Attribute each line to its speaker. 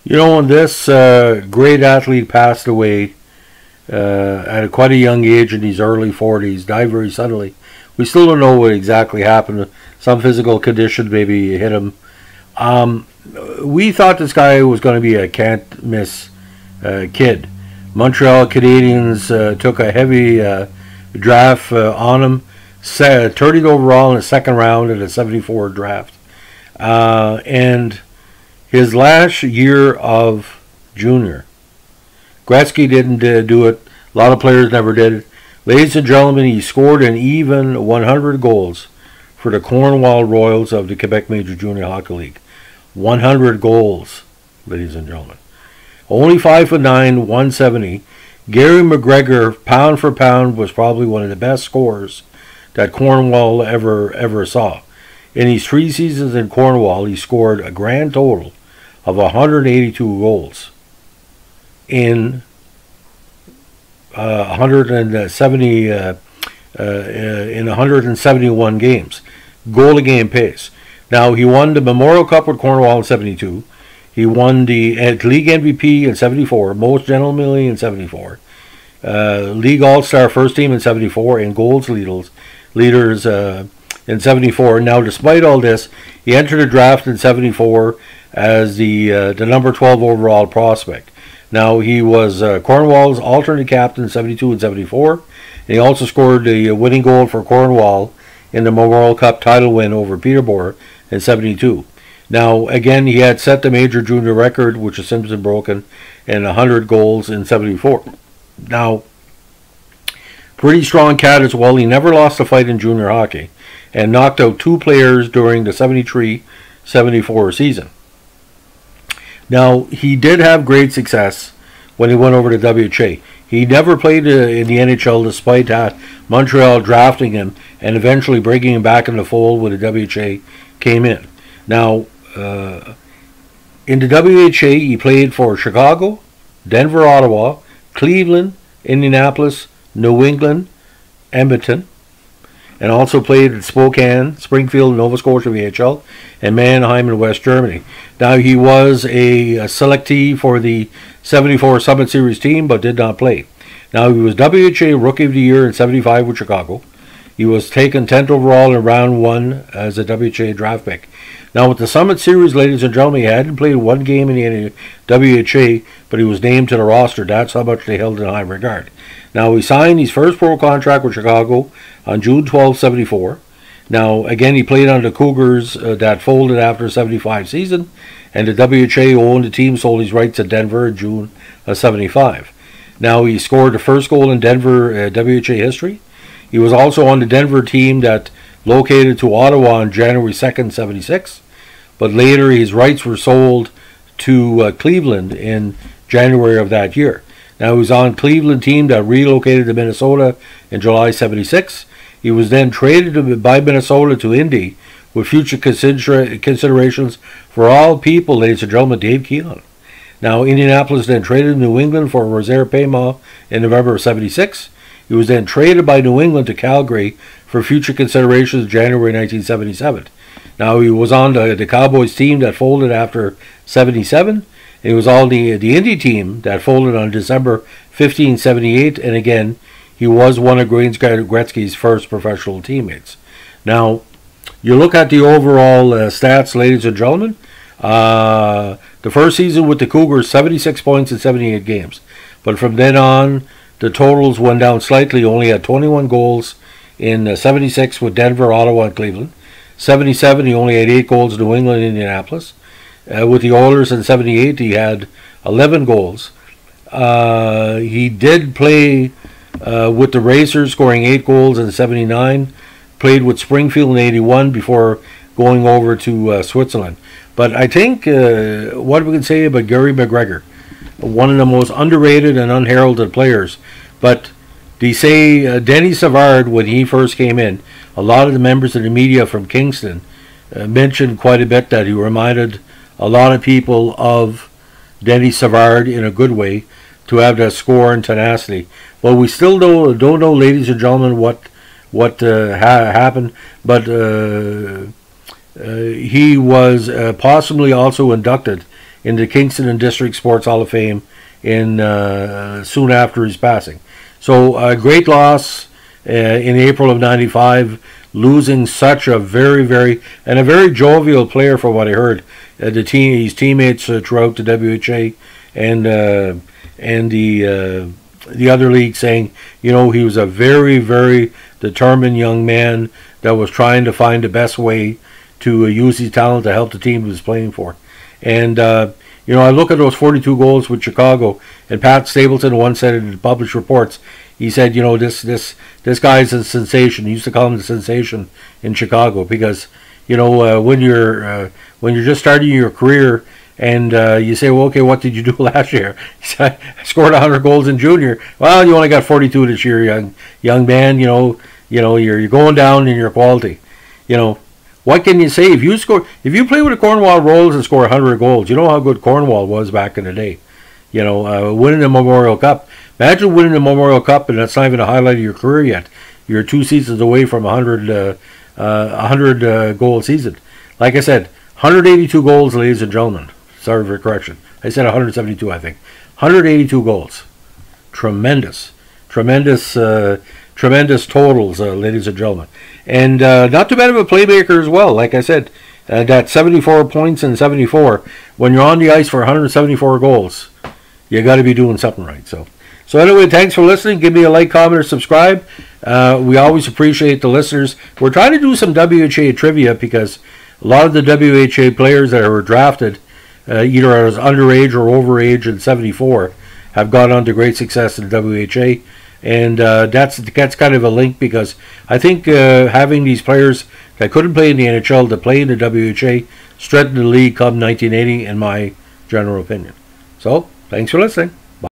Speaker 1: You know, when this great athlete passed away at quite a young age in his early 40s, died very suddenly. We still don't know what exactly happened. Some physical condition maybe hit him. We thought this guy was going to be a can't miss kid. Montreal Canadiens took a heavy draft on him, 30th overall in the second round in a 74 draft. And his last year of junior, Gretzky didn't do it. A lot of players never did it. Ladies and gentlemen, he scored an even 100 goals for the Cornwall Royals of the Quebec Major Junior Hockey League. 100 goals, ladies and gentlemen. Only 5'9", 170. Gary MacGregor, pound for pound, was probably one of the best scorers that Cornwall ever saw. In his 3 seasons in Cornwall, he scored a grand total of 182 goals in 171 games. Goal a game pace. Now, he won the Memorial Cup with Cornwall in 72. He won the league MVP in 74, most gentlemanly in 74, league all-star first team in 74, and goals leaders in 74. Now, despite all this, he entered a draft in 74 as the number 12 overall prospect. Now, he was Cornwall's alternate captain in 72 and 74, and he also scored the winning goal for Cornwall in the Memorial Cup title win over Peterborough in 72. Now, again, he had set the major junior record, which has since been broken, in 100 goals in 74. Now, pretty strong cat as well. He never lost a fight in junior hockey and knocked out 2 players during the 73-74 season. Now, he did have great success when he went over to WHA. He never played in the NHL despite that, Montreal drafting him and eventually bringing him back in the fold when the WHA came in. Now, in the WHA, he played for Chicago, Denver, Ottawa, Cleveland, Indianapolis, New England, Edmonton, and also played at Spokane, Springfield, Nova Scotia VHL, and Mannheim in West Germany. Now, he was a selectee for the 74 Summit Series team, but did not play. Now, he was WHA Rookie of the Year in 75 with Chicago. He was taken 10th overall in round 1 as a WHA draft pick. Now, with the Summit Series, ladies and gentlemen, he hadn't played 1 game in the WHA, but he was named to the roster. That's how much they held in high regard. Now, he signed his first pro contract with Chicago on June 12, 74. Now, again, he played on the Cougars that folded after the 75 season, and the WHA owned the team, sold his rights to Denver in June of 75. Now, he scored the first goal in Denver WHA history. He was also on the Denver team that located to Ottawa on January 2nd, 76, but later his rights were sold to Cleveland in January of that year. Now, he was on Cleveland team that relocated to Minnesota in July 76. He was then traded by Minnesota to Indy with future considerations for all people, ladies and gentlemen, Dave Keelan. Now, Indianapolis then traded New England for Rosaire Payma in November of 76. He was then traded by New England to Calgary for future considerations in January 1977. Now, he was on the Cowboys team that folded after 77. And he was on the Indy team that folded on December 15, 78. And again, he was one of Gretzky's first professional teammates. Now, you look at the overall stats, ladies and gentlemen. The first season with the Cougars, 76 points in 78 games. But from then on, the totals went down slightly. Only had 21 goals in 76 with Denver, Ottawa, and Cleveland. 77, he only had 8 goals in New England and Indianapolis. With the Oilers in 78, he had 11 goals. He did play with the Racers, scoring 8 goals in 79. Played with Springfield in 81 before going over to Switzerland. But I think what we can say about Gary MacGregor, one of the most underrated and unheralded players. But they say Denny Savard, when he first came in, a lot of the members of the media from Kingston mentioned quite a bit that he reminded a lot of people of Denny Savard in a good way, to have that score and tenacity. Well, we still don't know, ladies and gentlemen, what happened, but he was possibly also inducted in the Kingston and District Sports Hall of Fame in soon after his passing. So a great loss in April of '95, losing such a very jovial player, from what I heard. His teammates throughout the WHA and the other league saying, he was a very determined young man that was trying to find the best way to use his talent to help the team he was playing for. And I look at those 42 goals with Chicago, and Pat Stapleton once said in the published reports, he said, this guy's a sensation. He used to call him the sensation in Chicago because, when you're just starting your career and you say, well, okay, what did you do last year? He said, I scored 100 goals in junior. Well, you only got 42 this year, young man. You're going down in your quality. What can you say? If you play with the Cornwall Royals and score 100 goals, you know how good Cornwall was back in the day. Winning the Memorial Cup. Imagine winning the Memorial Cup, and that's not even a highlight of your career yet. You're 2 seasons away from 100 goal season. Like I said, 182 goals, ladies and gentlemen. Sorry for the correction. I said 172, I think. 182 goals. Tremendous totals, ladies and gentlemen. And not too bad of a playmaker as well. Like I said, that 74 points in 74. When you're on the ice for 174 goals, you got to be doing something right. So anyway, thanks for listening. Give me a like, comment, or subscribe. We always appreciate the listeners. We're trying to do some WHA trivia because a lot of the WHA players that were drafted, either as underage or overage in 74, have gone on to great success in the WHA. And that's kind of a link because I think having these players that couldn't play in the NHL to play in the WHA strengthened the league come 1980, in my general opinion. So, thanks for listening.